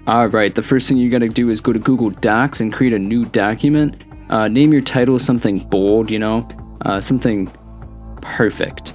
Alright, the first thing you gotta do is go to Google Docs and create a new document. Name your title something bold, something perfect.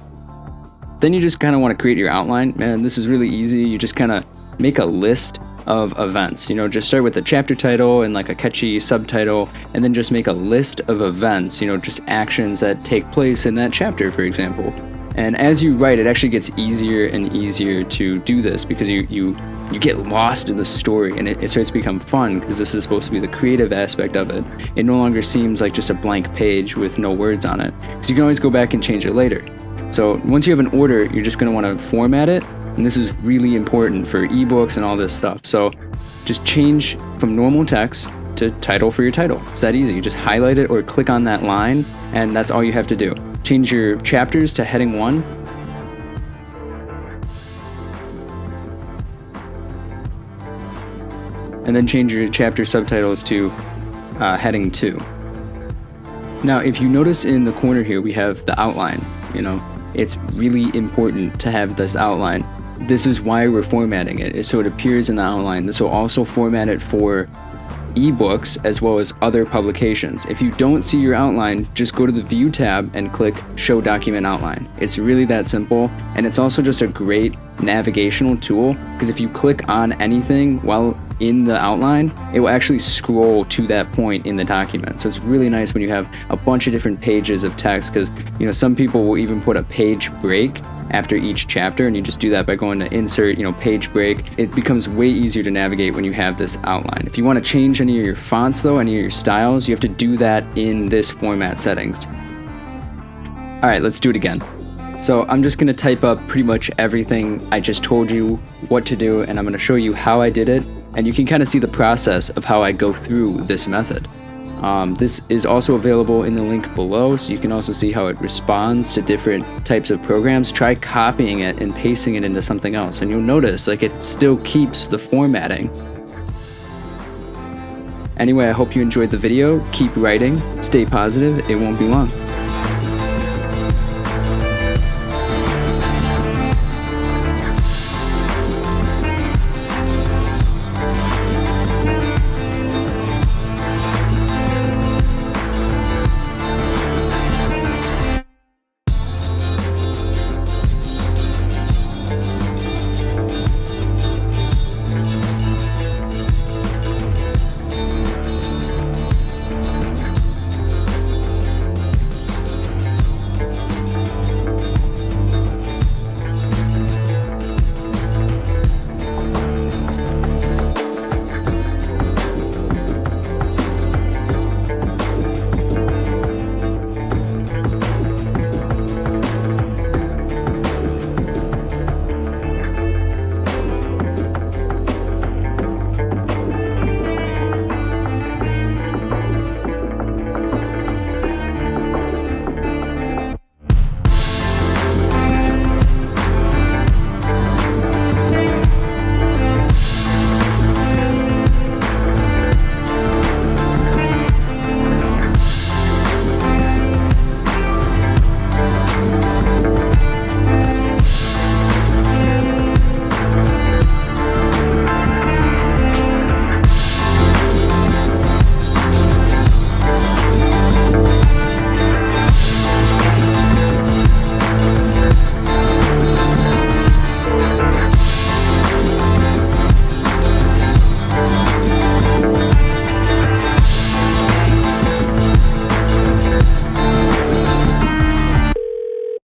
Then you just kind of want to create your outline. Man, this is really easy. You just kind of make a list of events. Just start with a chapter title and like a catchy subtitle, and then just make a list of events, just actions that take place in that chapter, for example. And as you write, it actually gets easier and easier to do this because you get lost in the story, and it starts to become fun because this is supposed to be the creative aspect of it. It no longer seems like just a blank page with no words on it, so you can always go back and change it later. So once you have an order, you're just going to want to format it, and this is really important for ebooks and all this stuff. So just change from normal text to title for your title. It's that easy. You just highlight it or click on that line, and that's all you have to do. Change your chapters to heading 1. And then change your chapter subtitles to heading 2. Now, if you notice in the corner here, we have the outline. It's really important to have this outline. This is why we're formatting it, so it appears in the outline. This will also format it for ebooks as well as other publications. If you don't see your outline, just go to the View tab and click Show Document Outline. It's really that simple, and it's also just a great navigational tool because if you click on anything while in the outline, it will actually scroll to that point in the document. So it's really nice when you have a bunch of different pages of text because some people will even put a page break after each chapter, and you just do that by going to insert, page break. It becomes way easier to navigate when you have this outline. If you want to change any of your fonts though, any of your styles, you have to do that in this format settings. All right, let's do it again. So I'm just gonna type up pretty much everything I just told you what to do, and I'm gonna show you how I did it, and you can kind of see the process of how I go through this method. This is also available in the link below, so you can also see how it responds to different types of programs. Try copying it and pasting it into something else, and you'll notice it still keeps the formatting. Anyway, I hope you enjoyed the video. Keep writing, stay positive, it won't be long.